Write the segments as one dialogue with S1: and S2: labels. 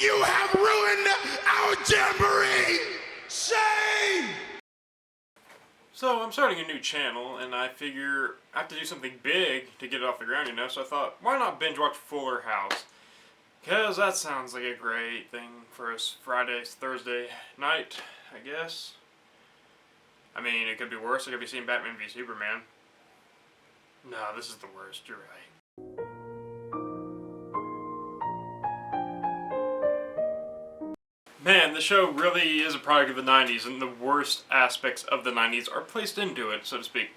S1: You have ruined our jamboree! Shame!
S2: So I'm starting a new channel, and I figure I have to do something big to get it off the ground, you know, so I thought, why not binge watch Fuller House? Because that sounds like a great thing for us Thursday night, I guess. I mean, it could be worse. I could be seeing Batman v Superman. No, this is the worst, you're right. Man, the show really is a product of the 90s, and the worst aspects of the 90s are placed into it, so to speak.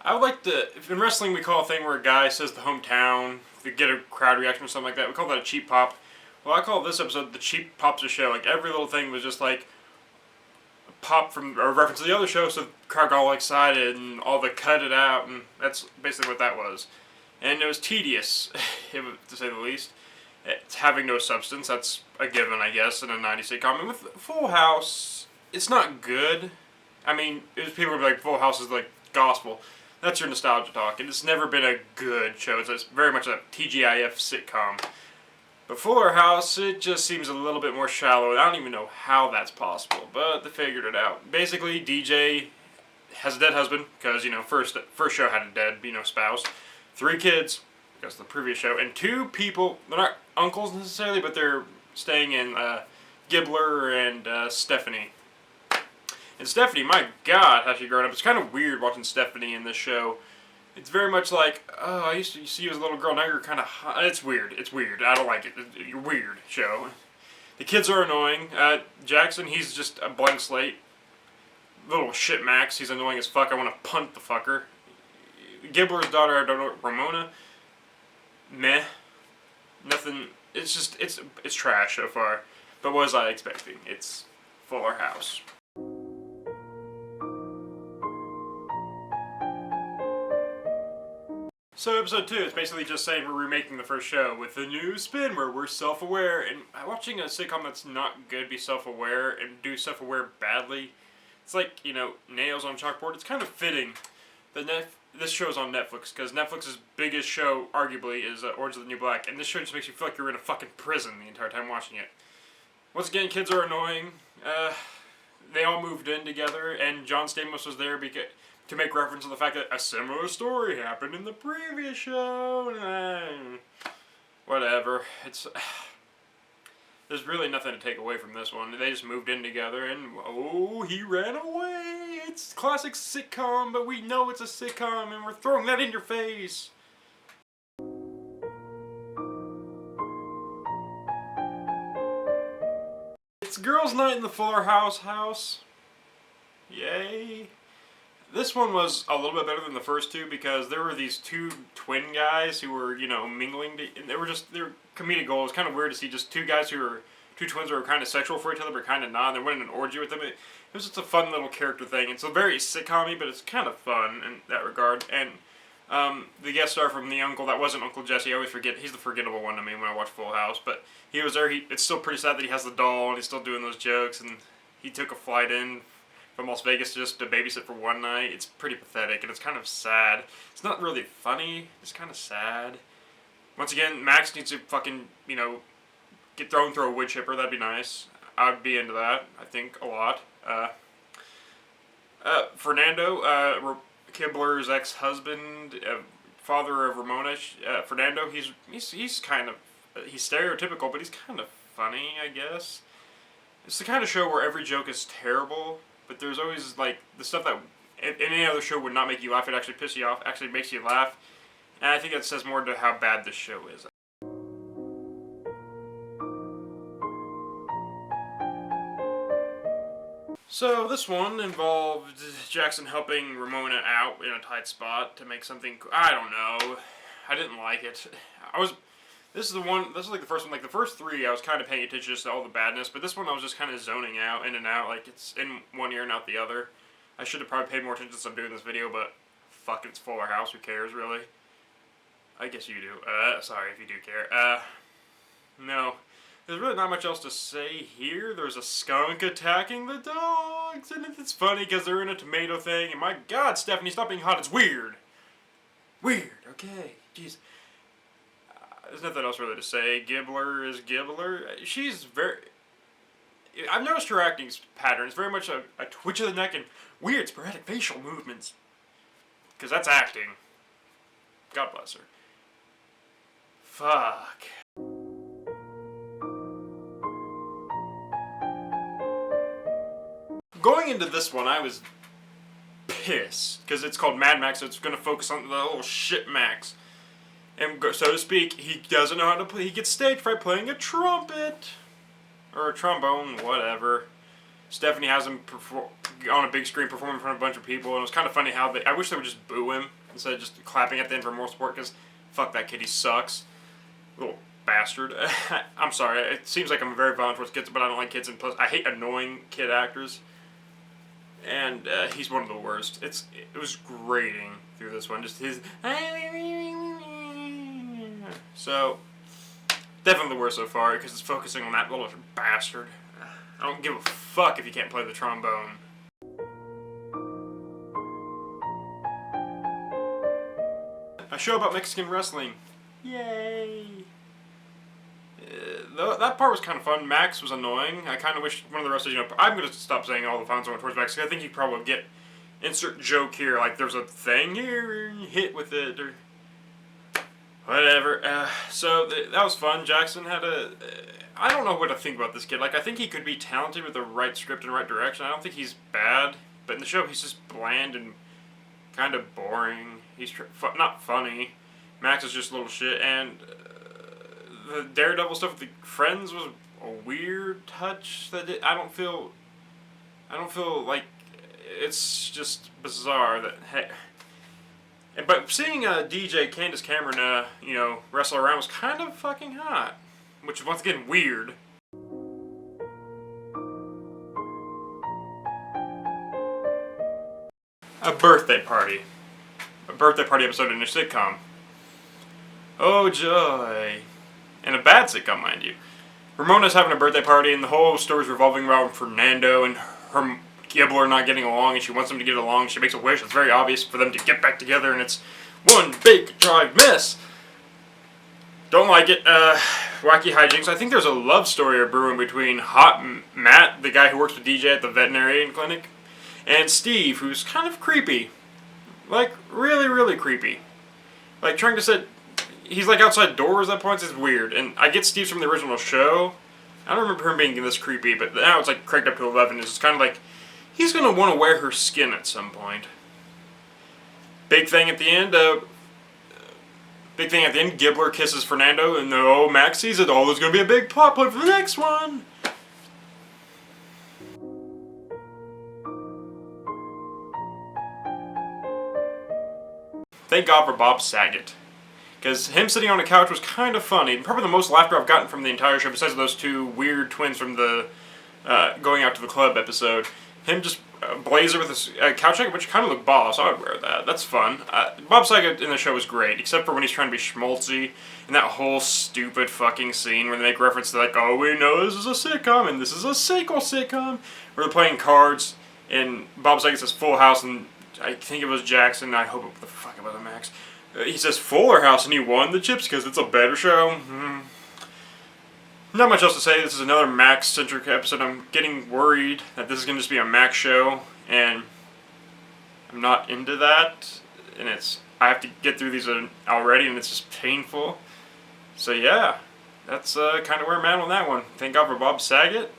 S2: I would like to, if in wrestling we call a thing where a guy says the hometown, to get a crowd reaction or something like that, we call that a cheap pop. Well, I call this episode the cheap pops of show. Like, every little thing was just like a pop from, or a reference to the other show, so the crowd got all excited, and all the cut it out, and that's basically what that was. And it was tedious, to say the least. It's having no substance, that's a given, I guess, in a 90s sitcom. And with Full House, it's not good. I mean, people would be like, Full House is like gospel. That's your nostalgia talk, and it's never been a good show. It's very much a TGIF sitcom. But Fuller House, it just seems a little bit more shallow, and I don't even know how that's possible, but they figured it out. Basically, DJ has a dead husband, because, you know, first show had a dead, spouse. 3 kids, because the previous show, and 2 people, they're not uncles necessarily, but they're staying in Gibbler and Stephanie. And Stephanie, my God, how she grown up. It's kind of weird watching Stephanie in this show. It's very much like, oh, I used to see you as a little girl, now you're kind of hot. It's weird. It's weird. I don't like it. It's a weird show. The kids are annoying. Jackson, he's just a blank slate. Little shit Max, he's annoying as fuck. I want to punt the fucker. Gibbler's daughter, I don't know, Ramona. Meh. Nothing. It's just, it's trash so far. But what was I expecting? It's Fuller House. So episode 2 is basically just saying we're remaking the first show with a new spin where we're self-aware, and watching a sitcom that's not good be self-aware and do self-aware badly, it's like, nails on chalkboard. It's kind of fitting that this show is on Netflix, because Netflix's biggest show, arguably, is Orange is the New Black, and this show just makes you feel like you're in a fucking prison the entire time watching it. Once again, kids are annoying. They all moved in together, and John Stamos was there to make reference to the fact that a similar story happened in the previous show. Whatever. There's really nothing to take away from this one. They just moved in together, and oh, he ran away. It's classic sitcom, but we know it's a sitcom, and we're throwing that in your face. It's girls' night in the Fuller house. Yay. This one was a little bit better than the first 2 because there were these 2 twin guys who were, mingling, and they were comedic gold. It was kind of weird to see just 2 guys 2 twins who were kind of sexual for each other, but kind of not. They went in an orgy with them. It was just a fun little character thing. It's a very sitcom-y, but it's kind of fun in that regard. And the guest star from the uncle, that wasn't Uncle Jesse. I always forget. He's the forgettable one to me when I watch Full House. But he was there. It's still pretty sad that he has the doll, and he's still doing those jokes. And he took a flight in from Las Vegas just to babysit for one night. It's pretty pathetic, and it's kind of sad. It's not really funny. It's kind of sad. Once again, Max needs to fucking, get thrown through a wood chipper. That'd be nice. I'd be into that, I think, a lot. Fernando, Kibler's ex-husband, father of Ramona, Fernando, he's stereotypical, but he's kind of funny, I guess. It's the kind of show where every joke is terrible, but there's always, the stuff that any other show would not make you laugh. It actually pisses you off, actually makes you laugh, and I think that says more to how bad this show is. So this one involved Jackson helping Ramona out in a tight spot to make something. I don't know. I didn't like it. This is like the first one. Like the first 3, I was kind of paying attention to all the badness, but this one I was just kind of zoning out, in and out. Like it's in one ear and out the other. I should have probably paid more attention since I'm doing this video, but fuck it, it's Fuller House. Who cares, really? I guess you do. Sorry if you do care. No. There's really not much else to say here. There's a skunk attacking the dogs, and it's funny because they're in a tomato thing, and my God, Stephanie, stop being hot. It's weird. Weird, okay. Jeez. there's nothing else really to say. Gibbler is Gibbler. She's very... I've noticed her acting pattern. It's very much a twitch of the neck and weird sporadic facial movements. Because that's acting. God bless her. Fuck. Going into this one, I was pissed. Because it's called Mad Max, so it's going to focus on the little shit Max. And so to speak, he doesn't know how to play. He gets stage fright playing a trumpet. Or a trombone, whatever. Stephanie has him on a big screen perform in front of a bunch of people. And it was kind of funny how I wish they would just boo him instead of just clapping at the end for more support. Because fuck that kid, he sucks. Little bastard. I'm sorry. It seems like I'm very violent towards kids, but I don't like kids. And plus, I hate annoying kid actors. And he's one of the worst. It was grating through this one. Just his... So, definitely the worst so far, because it's focusing on that little bastard. I don't give a fuck if you can't play the trombone. A show about Mexican wrestling. Yay! That part was kind of fun. Max was annoying. I kind of wish one of the wrestlers, I'm going to stop saying all the fans went towards Max, because I think you probably get insert joke here, like there's a thing here, and you hit with it, or whatever. So that was fun. Jackson had I don't know what to think about this kid. Like, I think he could be talented with the right script and right direction. I don't think he's bad, but in the show he's just bland and kind of boring. He's not funny. Max is just a little shit, and the Daredevil stuff with the friends was a weird touch that I don't feel like it's just bizarre that hey. But seeing DJ Candace Cameron wrestle around was kind of fucking hot, which is once again weird. A birthday party episode in a sitcom. Oh joy. And a bad sitcom, mind you. Ramona's having a birthday party, and the whole story's revolving around Fernando and her Gibbler not getting along, and she wants them to get along. She makes a wish. It's very obvious for them to get back together, and it's one big contrived mess. Don't like it. Wacky hijinks. I think there's a love story brewing between Hot Matt, the guy who works with DJ at the veterinarian clinic, and Steve, who's kind of creepy. Like, really, really creepy. Like, trying to set... He's like outside doors at points. It's weird. And I get Steve's from the original show. I don't remember him being this creepy, but now it's like cranked up to 11. It's just kind of like he's going to want to wear her skin at some point. Big thing at the end. Gibbler kisses Fernando, and Max sees it. Oh, there's going to be a big plot point for the next one. Thank God for Bob Saget. Because him sitting on the couch was kind of funny. Probably the most laughter I've gotten from the entire show, besides those two weird twins from the Going Out to the Club episode. Him just blazer with his couch jacket, which kind of looked boss. I would wear that. That's fun. Bob Saget in the show was great, except for when he's trying to be schmaltzy. And that whole stupid fucking scene where they make reference to like, oh, we know this is a sitcom, and this is a sequel sitcom. Where they're playing cards, and Bob Saget says Full House, and I think it was Jackson. I hope the fuck it wasn't Max. He says Fuller House, and he won the chips because it's a better show. Not much else to say. This is another Max-centric episode. I'm getting worried that this is going to just be a Max show, and I'm not into that. And I have to get through these already, and it's just painful. So yeah, that's kind of where I'm at on that one. Thank God for Bob Saget.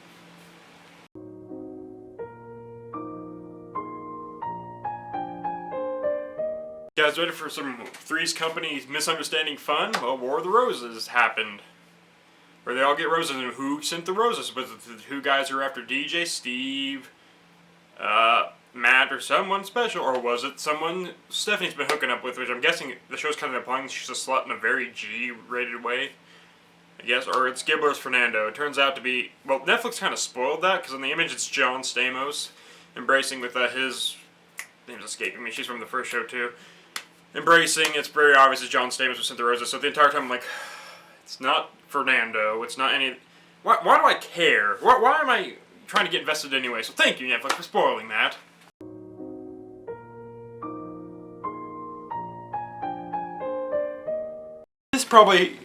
S2: You guys ready for some Three's Company misunderstanding fun? Well, War of the Roses happened. Where they all get roses, and who sent the roses? Was it the two guys who were after DJ, Steve, Matt, or someone special? Or was it someone Stephanie's been hooking up with, which I'm guessing the show's kind of implying she's a slut in a very G-rated way, I guess. Or it's Gibbler's Fernando. It turns out to be... Well, Netflix kind of spoiled that, because in the image it's John Stamos embracing with his... name's escaping me. She's from the first show, too. Embracing, it's very obvious it's John Stamos who sent the roses. So the entire time I'm like, it's not Fernando, it's not any... Why do I care? Why am I trying to get invested anyway? So thank you, Netflix, for spoiling that. This probably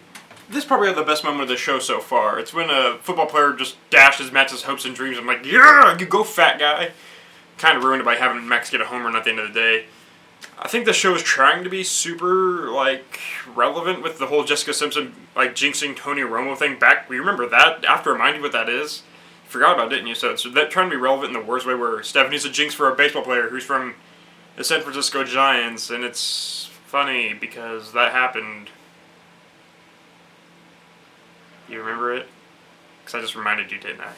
S2: This is probably the best moment of the show so far. It's when a football player just dashes Max's hopes and dreams. I'm like, yeah, you go, fat guy. Kind of ruined it by having Max get a home run at the end of the day. I think the show is trying to be super, like, relevant with the whole Jessica Simpson, like, jinxing Tony Romo thing back. You remember that? I have to remind you what that is. You forgot about it, didn't you? So that trying to be relevant in the worst way, where Stephanie's a jinx for a baseball player who's from the San Francisco Giants, and it's funny because that happened. You remember it? Because I just reminded you, didn't I?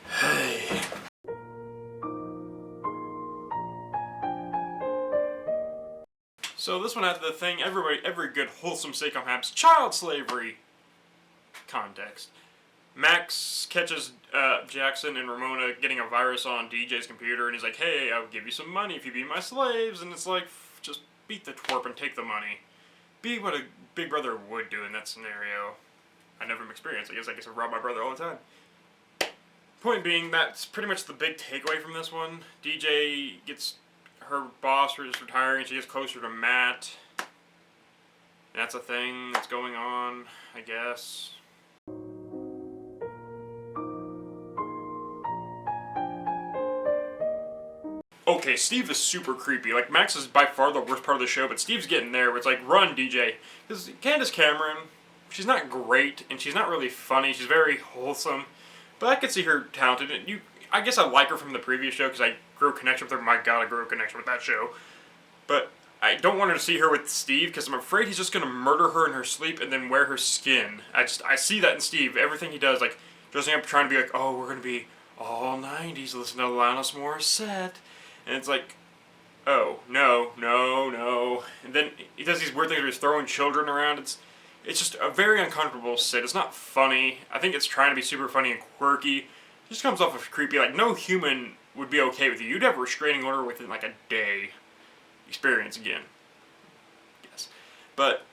S2: Hey. So this one had the thing every good wholesome sitcom has: child slavery context. Max catches Jackson and Ramona getting a virus on DJ's computer, and he's like, "Hey, I'll give you some money if you be my slaves." And it's like, just beat the twerp and take the money. Be what a big brother would do in that scenario. I never experienced. I guess I rob my brother all the time. Point being, that's pretty much the big takeaway from this one. DJ gets her boss is retiring, and she gets closer to Matt. That's a thing that's going on, I guess. Okay, Steve is super creepy. Like, Max is by far the worst part of the show, but Steve's getting there where it's like, run, DJ. Because Candace Cameron, she's not great, and she's not really funny. She's very wholesome. But I could see her talented. And I guess I like her from the previous show because I grew a connection with her. My God, I grew a connection with that show. But I don't want her to see her with Steve because I'm afraid he's just going to murder her in her sleep and then wear her skin. I see that in Steve. Everything he does, like, dressing up, trying to be like, oh, we're going to be all 90s, listen to Alanis Morissette. And it's like, oh, no. And then he does these weird things where he's throwing children around. It's just a very uncomfortable sit. It's not funny. I think it's trying to be super funny and quirky. It just comes off as creepy. Like, no human would be okay with you. You'd have a restraining order within, like, a day. Experience again. Yes. But,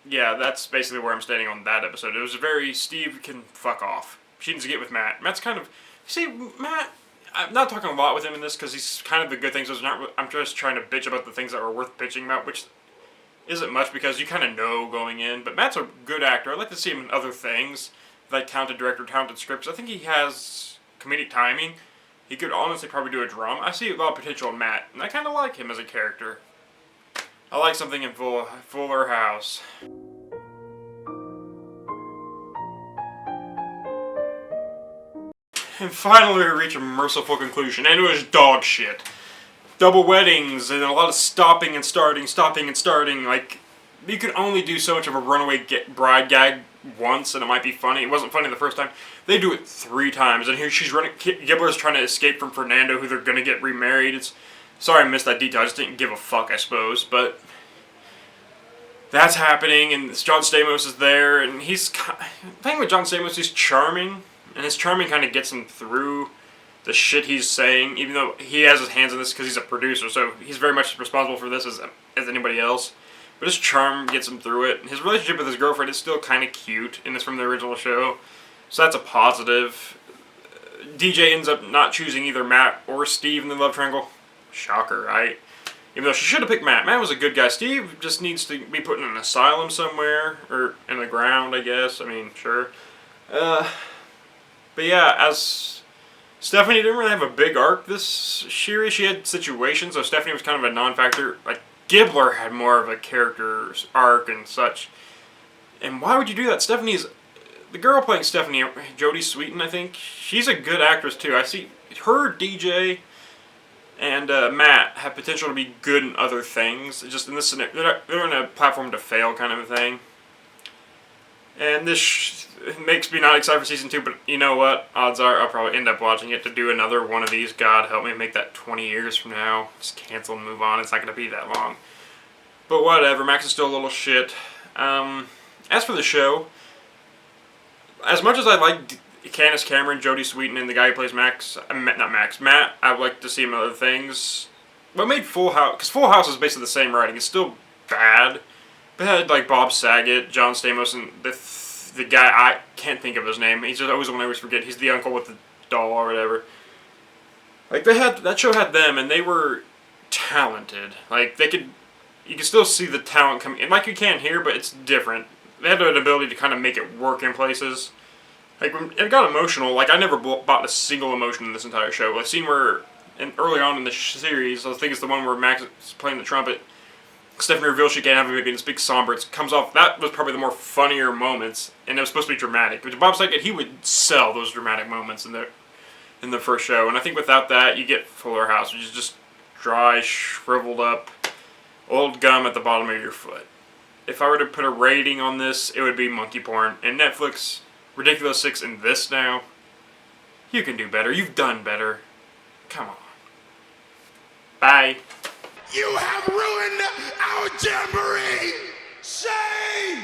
S2: yeah, that's basically where I'm standing on that episode. It was very, Steve can fuck off. She needs to get with Matt. Matt's kind of, see, Matt, I'm not talking a lot with him in this because he's kind of the good things. I'm just trying to bitch about the things that are worth bitching about, which isn't much because you kind of know going in. But Matt's a good actor. I'd like to see him in other things, like talented director, talented scripts. I think he has comedic timing. He could honestly probably do a drum. I see a lot of potential in Matt, and I kind of like him as a character. I like something in Fuller House. And finally we reach a merciful conclusion, and it was dog shit. Double weddings, and a lot of stopping and starting. Like, you can only do so much of a runaway bride gag once, and it might be funny. It wasn't funny the first time. They do it 3 times, and here she's running. Gibbler's trying to escape from Fernando, who they're going to get remarried. Sorry I missed that detail. I just didn't give a fuck, I suppose. But that's happening, and John Stamos is there, and the thing with John Stamos, he's charming, and his charming kind of gets him through the shit he's saying, even though he has his hands in this because he's a producer, so he's very much responsible for this as anybody else. But his charm gets him through it. His relationship with his girlfriend is still kind of cute, and it's from the original show, so that's a positive. DJ ends up not choosing either Matt or Steve in the love triangle. Shocker, right? Even though she should have picked Matt. Matt was a good guy. Steve just needs to be put in an asylum somewhere, or in the ground, I guess. I mean, sure. But yeah, as Stephanie didn't really have a big arc this series. She had situations, so Stephanie was kind of a non-factor. Like, Gibbler had more of a character arc and such. And why would you do that? Stephanie's... The girl playing Stephanie, Jodie Sweetin, I think, she's a good actress too. I see her, DJ, and Matt have potential to be good in other things. Just in this scenario, they're on a platform to fail kind of a thing. And this makes me not excited for season 2, but you know what? Odds are I'll probably end up watching it to do another one of these. God help me make that 20 years from now. Just cancel and move on. It's not going to be that long. But whatever, Max is still a little shit. As for the show, as much as I like Candace Cameron, Jodie Sweetin, and the guy who plays Matt, I would like to see him in other things. What made Full House, because Full House is basically the same writing, it's still bad, but it had like Bob Saget, John Stamos, and the guy, I can't think of his name, he's just always the one I always forget, he's the uncle with the doll or whatever. Like, that show had them, and they were talented. Like, you could still see the talent coming, and like you can here, but it's different. they had an ability to kind of make it work in places. Like, when it got emotional, like, I never bought a single emotion in this entire show. A scene where, early on in the series, I think it's the one where Max is playing the trumpet, Stephanie reveals she can't have a baby, and this big somber, it comes off, that was probably the more funnier moments, and it was supposed to be dramatic. But Bob Saget, he would sell those dramatic moments in the first show, and I think without that, you get Fuller House, which is just dry, shriveled up, old gum at the bottom of your foot. If I were to put a rating on this, it would be monkey porn, and Netflix, Ridiculous 6 and this now, you can do better. You've done better. Come on. Bye.
S1: You have ruined our jamboree! Shame!